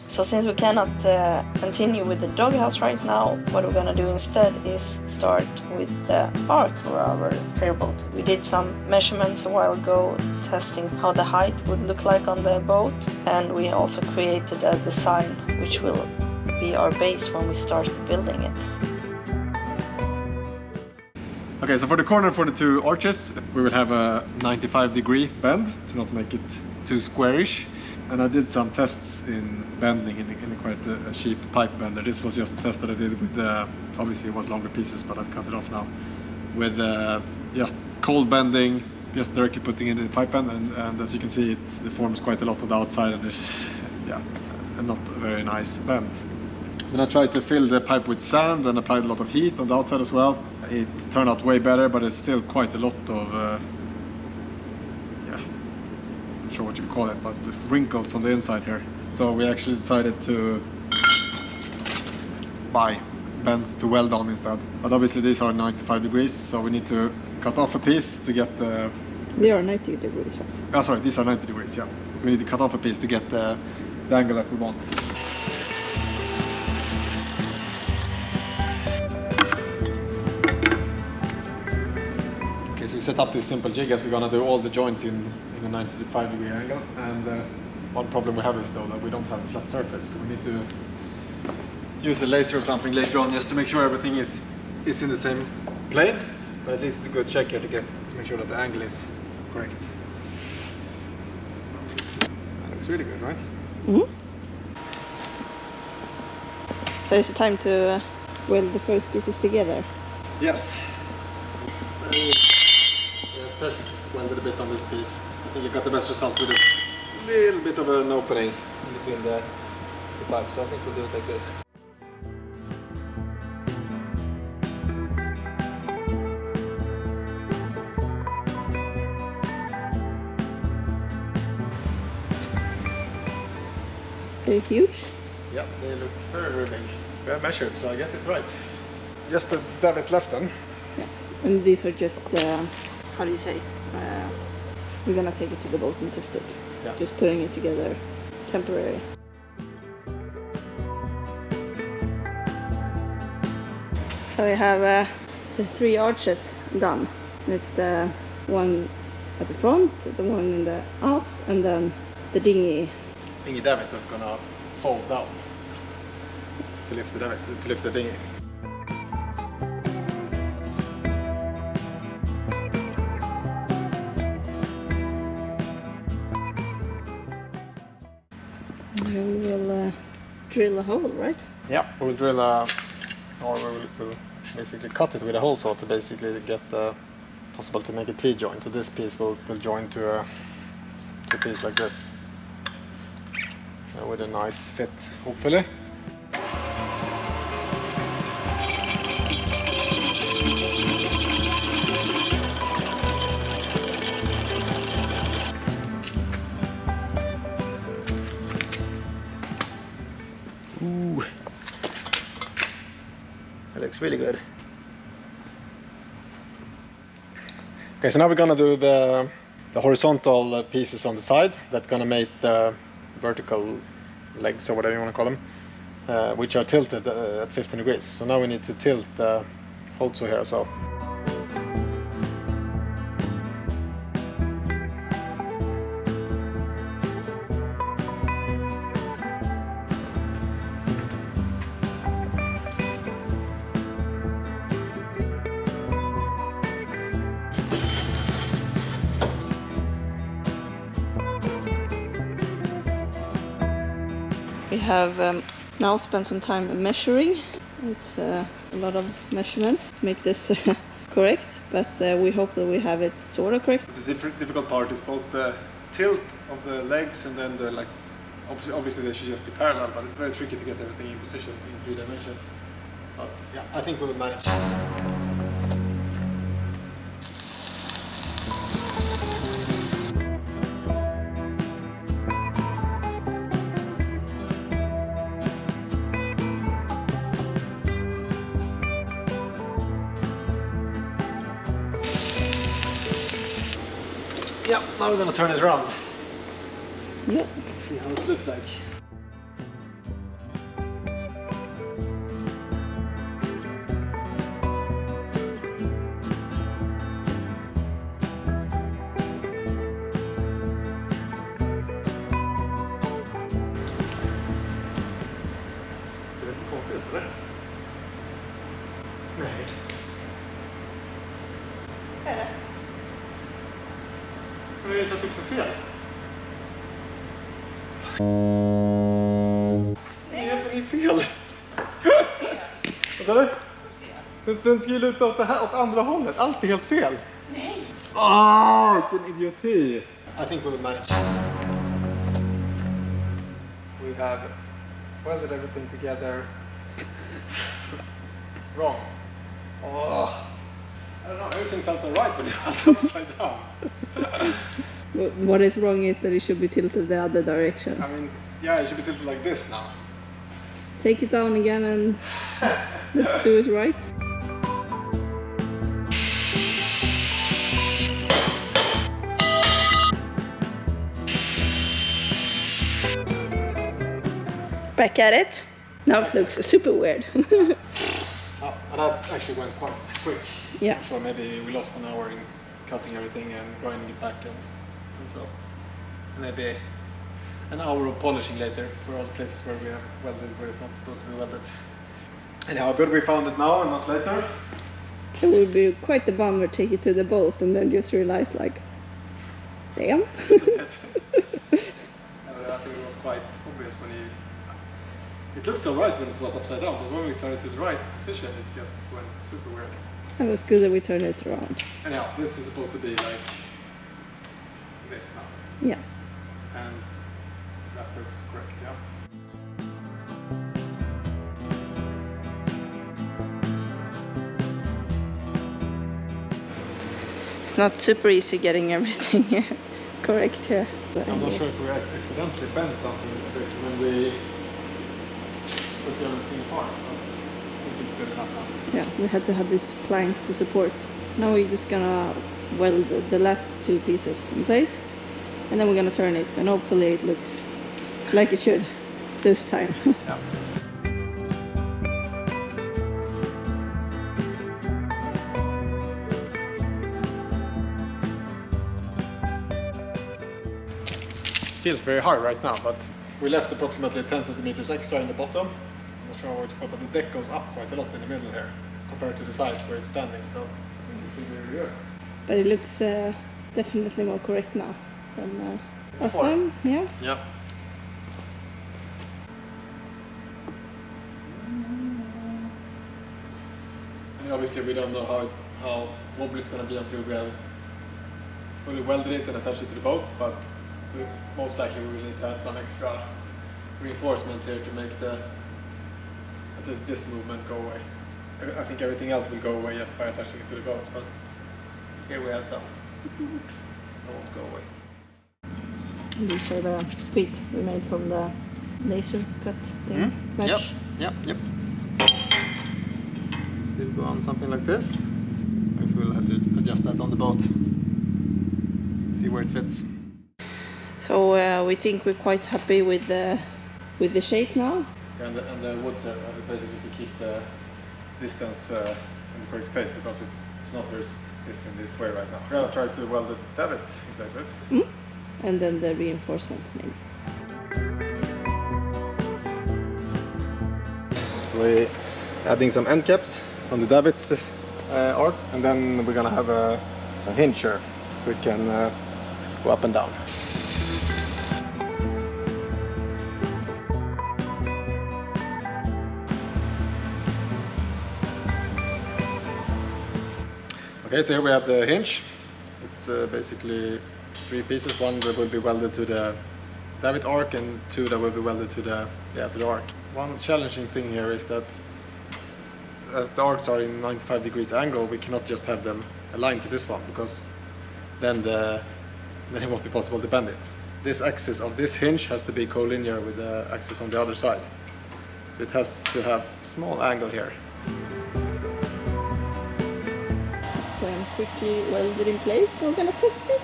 So since we cannot continue with the doghouse right now, what we're gonna do instead is start with the arc for our sailboat. We did some measurements a while ago, testing how the height would look like on the boat, and we also created a design which will be our base when we start building it. Okay, so for the corner for the two arches, we will have a 95-degree bend to not make it too squarish. And I did some tests in bending in quite a cheap pipe bender. This was just a test that I did with, obviously it was longer pieces, but I've cut it off now. With just cold bending, just directly putting it in the pipe bend, and as you can see, it deforms quite a lot on the outside, and there's, yeah, a not very nice bend. Then I tried to fill the pipe with sand and applied a lot of heat on the outside as well. It turned out way better, but it's still quite a lot of not sure what you call it, but wrinkles on the inside here. So we actually decided to buy bends to weld on instead. But obviously these are 95 degrees, so we need to cut off a piece to get the... They are 90 degrees, right? Oh, sorry, these are 90 degrees, yeah. So we need to cut off a piece to get the angle that we want. Okay, so we set up this simple jig as we're gonna do all the joints in a 95-degree angle, and one problem we have is though that we don't have a flat surface, so we need to use a laser or something later on just to make sure everything is in the same plane, but at least it's a good check here to make sure that the angle is correct. That looks really good, right? Mm-hmm. So is it time to weld the first pieces together? Yes. Just test welded a bit on this piece. I think I got the best result with this little bit of an opening in between the pipes, so I think we'll do it like this. They're huge? Yeah, they look very, very big. We have measured, so I guess it's right. Just the davit left then. Yeah, and these are just, how do you say? We're gonna take it to the boat and test it. Yeah. Just putting it together, temporary. So we have the three arches done. It's the one at the front, the one in the aft, and then the dinghy. Dinghy davit that's gonna fold down to lift the davit, to lift the dinghy. We will drill a hole, right? Yeah, we'll drill or we'll basically cut it with a hole saw to basically get possible to make a T-joint. So this piece will join to a piece like this with a nice fit, hopefully. Ooh, that looks really good. Okay, so now we're gonna do the horizontal pieces on the side that's gonna make the vertical legs or whatever you want to call them, which are tilted at 15 degrees. So now we need to tilt the hole saw here as well. We have now spent some time measuring. It's a lot of measurements to make this correct, but we hope that we have it sort of correct. The difficult part is both the tilt of the legs and then the obviously they should just be parallel, but it's very tricky to get everything in position in 3 dimensions. But yeah, I think we will manage. Yeah, now we're gonna turn it around. Yep. See how it looks like. eller? Nej. Är det? Men jag har satt upp det fel. Nej, det är fel. Vad sa du? Den ska ju luta åt andra hållet. Allt är helt fel. Nej! Vilken idioti. I think we will manage. We have welded everything together. Wrong. I don't know, everything felt alright when it was upside down. What is wrong is that it should be tilted the other direction. I mean, yeah, it should be tilted like this now. Take it down again and let's do it right. Back at it. Now it looks super weird. And that actually went quite quick. Yeah. So maybe we lost an hour in cutting everything and grinding it back and so. Maybe an hour of polishing later for all the places where we have welded where it's not supposed to be welded. Anyhow, good we found it now and not later. It would be quite the bummer to take it to the boat and then just realize like, damn. I think it was quite obvious when it looked alright when it was upside down, but when we turned it to the right position it just went super weird. It was good that we turned it around. Anyhow, this is supposed to be like this now. Yeah. And that looks correct, yeah. It's not super easy getting everything correct here. I'm not sure if we accidentally bent something a bit when we put everything apart, but I think it's good enough now. Yeah, we had to have this plank to support. Now we're just gonna weld the last two pieces in place and then we're gonna turn it and hopefully it looks like it should this time. Yeah. Feels very hard right now, but we left approximately 10 centimeters extra in the bottom. I'm not sure where to put, but the deck goes up quite a lot in the middle here compared to the sides where it's standing, so it will be really good. But it looks definitely more correct now than last Before. time. Yeah. Yeah. And obviously we don't know how wobbly it's going to be until we have fully welded it and attached it to the boat, but most likely we will need to add some extra reinforcement here to make at least this movement go away. I think everything else will go away just by attaching it to the boat, but here we have some that won't go away. These are the feet we made from the laser cut thing. Match. Yep. It'll go on something like this. Next we'll have to adjust that on the boat. See where it fits. So we think we're quite happy with the shape now. And the wood setup is basically to keep the distance in the correct place because it's not very stiff in this way right now. We're gonna try to weld the davit in place, right? And then the reinforcement maybe. So we're adding some end caps on the davit arc, and then we're gonna have a hinge here so it can go up and down. Okay, so here we have the hinge. It's basically 3 pieces. One that will be welded to the davit arc and 2 that will be welded to the arc. One challenging thing here is that as the arcs are in 95 degrees angle, we cannot just have them aligned to this one because then it won't be possible to bend it. This axis of this hinge has to be collinear with the axis on the other side. So it has to have a small angle here. Quickly welded in place, so we're gonna test it.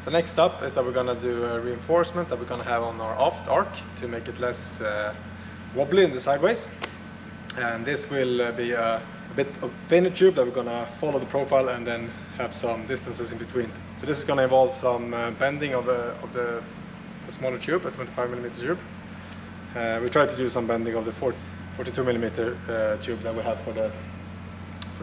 So next up is that we're gonna do a reinforcement that we're gonna have on our aft arc to make it less wobbly in the sideways. And this will be a bit of thinner tube that we're gonna follow the profile and then have some distances in between. So this is gonna involve some bending of the smaller tube, a 25mm tube. We tried to do some bending of the 42mm tube that we had for the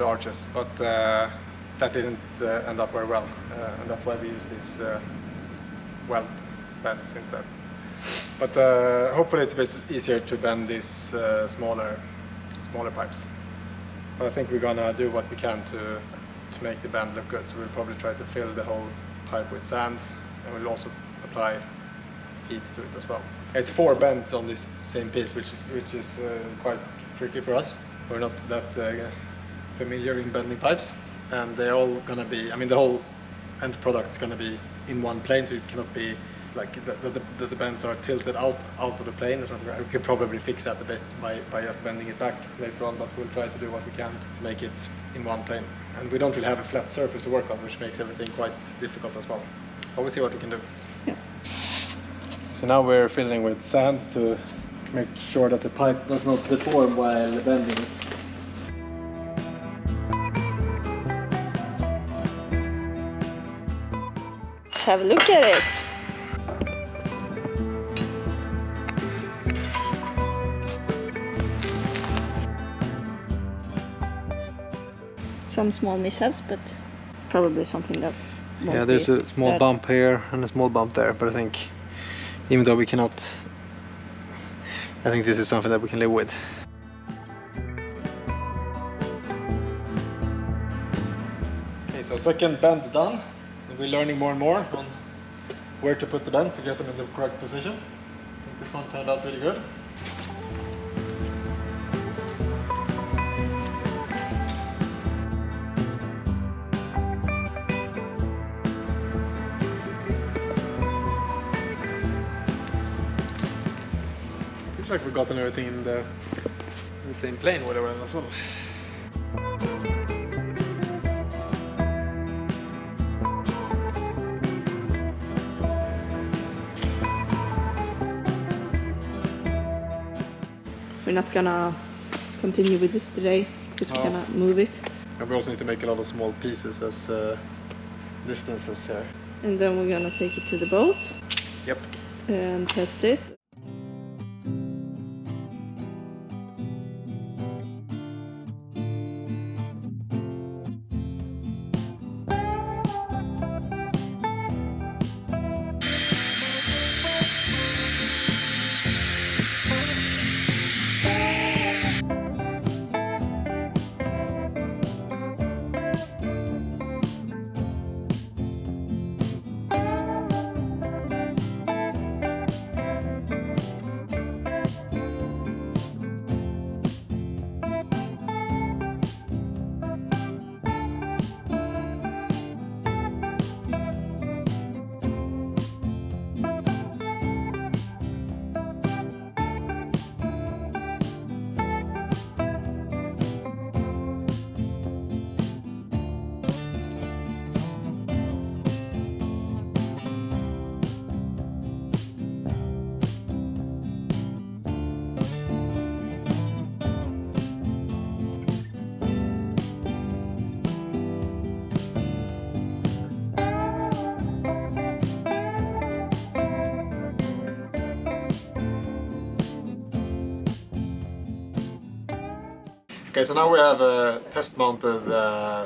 arches, but that didn't end up very well, and that's why we use these weld bends instead. But hopefully it's a bit easier to bend these smaller pipes. But I think we're gonna do what we can to make the bend look good. So we'll probably try to fill the whole pipe with sand, and we'll also apply heat to it as well. It's 4 bends on this same piece, which is quite tricky for us. We're not that familiar in bending pipes, and they're all gonna be, I mean, the whole end product is gonna be in one plane, so it cannot be like the bends are tilted out of the plane or something. We could probably fix that a bit by just bending it back later on, but we'll try to do what we can to make it in one plane. And we don't really have a flat surface to work on, which makes everything quite difficult as well. But we'll see what we can do. Yeah. So now we're filling with sand to make sure that the pipe does not deform while bending it. Let's have a look at it. Some small mishaps, but probably something that won't Yeah, there's be a small bad. bump here and a small bump there, but I think even though we cannot, I think this is something that we can live with. Okay, so second bend done. And we're learning more and more on where to put the bends to get them in the correct position. I think this one turned out really good. Looks like we've gotten everything in the same plane, whatever, as well. We're not gonna continue with this today because we're gonna move it, And we also need to make a lot of small pieces as distances here. and then we're gonna take it to the boat Yep. and test it. Okay, so now we have test mounted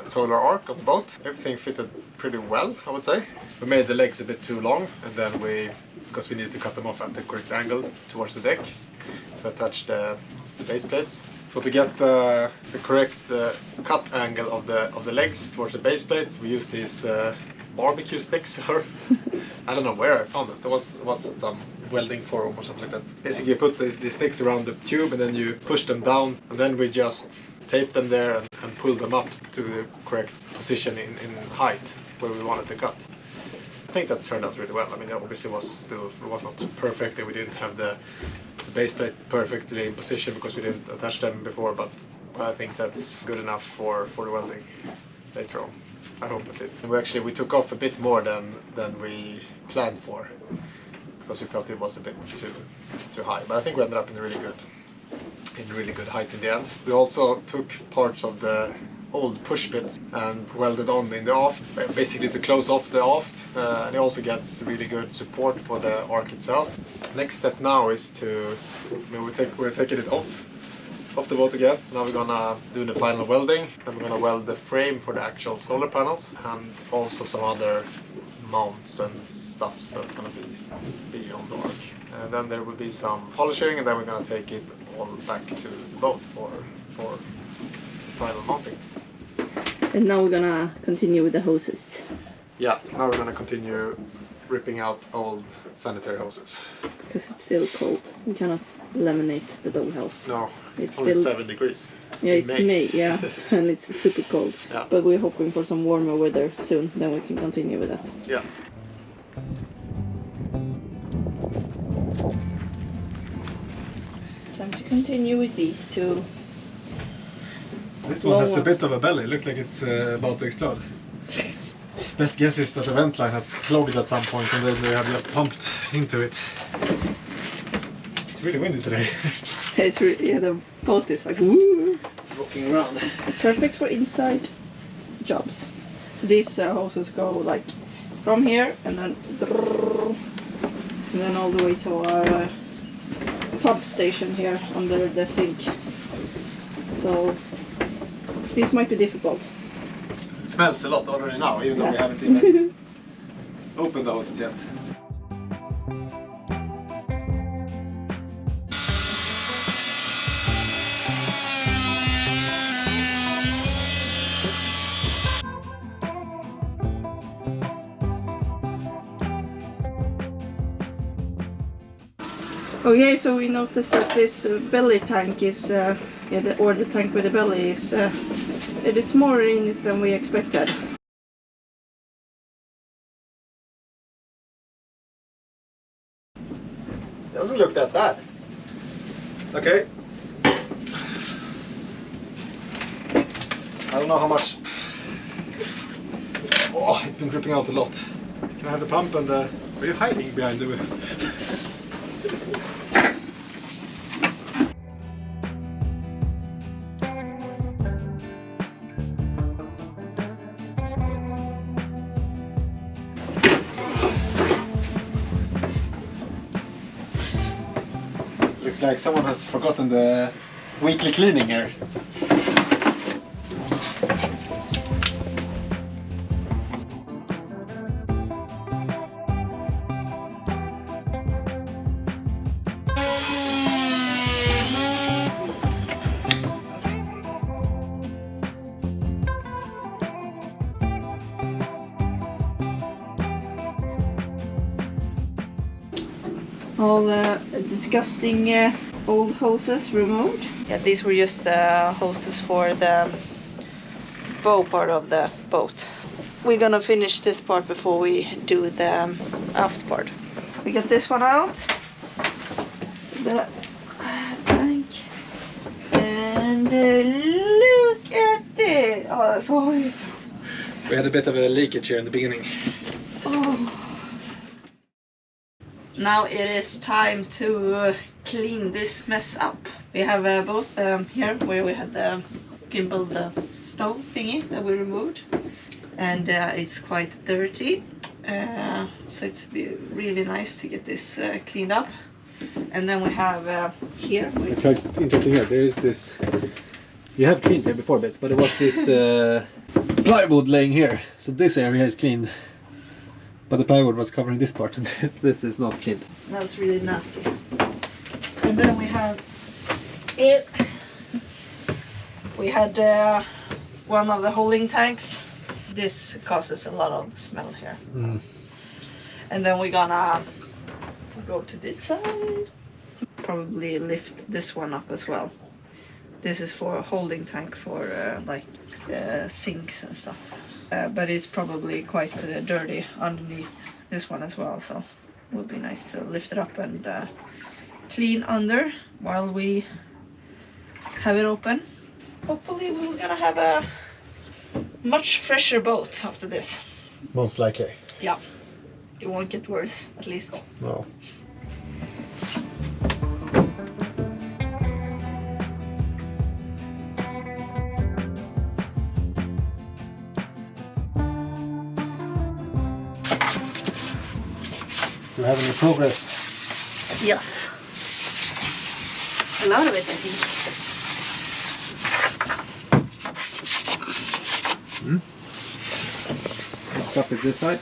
solar arc on the boat. Everything fitted pretty well, I would say. We made the legs a bit too long, and then because we needed to cut them off at the correct angle towards the deck to attach the base plates. So to get the correct cut angle of the legs towards the base plates, we used these barbecue sticks, or I don't know where I found it. It was at some welding forum or something like that. Basically, you put these sticks around the tube and then you push them down, and then we just tape them there and pull them up to the correct position in height where we wanted to cut. I think that turned out really well. I mean, obviously it was not perfect, and we didn't have the base plate perfectly in position because we didn't attach them before, but I think that's good enough for the welding later on. I hope, at least. And we took off a bit more than we planned for, because we felt it was a bit too high, but I think we ended up in really good in really good height in the end. We also took parts of the old push bits and welded on in the aft, basically to close off the aft, and it also gets really good support for the arc itself. Next step now is to, we're taking it off the boat again, so now we're gonna do the final welding, and we're gonna weld the frame for the actual solar panels and also some other mounts and stuffs that's gonna be on the arc. And then there will be some polishing, and then we're gonna take it all back to the boat for final mounting. And now we're gonna continue with the hoses. Yeah, now we're gonna continue ripping out old sanitary hoses. Because it's still cold. We cannot laminate the doghouse. No, it's only still 7 degrees. Yeah, it's May, yeah, and it's super cold. Yeah. But we're hoping for some warmer weather soon, then we can continue with that. Yeah. Time to continue with these two. This one has a bit of a belly, it looks like it's about to explode. Best guess is that the vent line has clogged at some point and then they have just pumped into it. It's really windy today. It's really, yeah, the boat is like woo. It's rocking around. Perfect for inside jobs. So these hoses go like from here and then all the way to our pump station here under the sink. So this might be difficult. It smells a lot already now, even though we haven't even opened the hoses yet. Okay, so we noticed that this belly tank is, or the tank with the belly is, it is more in it than we expected. Doesn't look that bad. Okay. I don't know how much. Oh, it's been dripping out a lot. Can I have the pump and the... Are you hiding behind the... Looks like someone has forgotten the weekly cleaning here. All the disgusting old hoses removed. Yeah, these were just the hoses for the bow part of the boat. We're gonna finish this part before we do the aft part. We got this one out, the tank, and look at this. Oh, that's always. We had a bit of a leakage here in the beginning. Oh. Now it is time to clean this mess up. We have both here where we had the gimbal, the stove thingy that we removed, and it's quite dirty, so it's really nice to get this cleaned up. And then we have here, it's quite interesting here, there is this, you have cleaned here before a bit, but it was this plywood laying here, so this area is cleaned. But the plywood was covering this part and this is not clean. That's really nasty. And then we have here, we had one of the holding tanks. This causes a lot of smell here. Mm. And then we're gonna go to this side. Probably lift this one up as well. This is for a holding tank for like sinks and stuff. But it's probably quite dirty underneath this one as well, so it would be nice to lift it up and clean under while we have it open. Hopefully we're gonna have a much fresher boat after this. Most likely. Yeah, it won't get worse, at least. No. Do you have any progress? Yes. A lot of it, I think. Stuff it this side.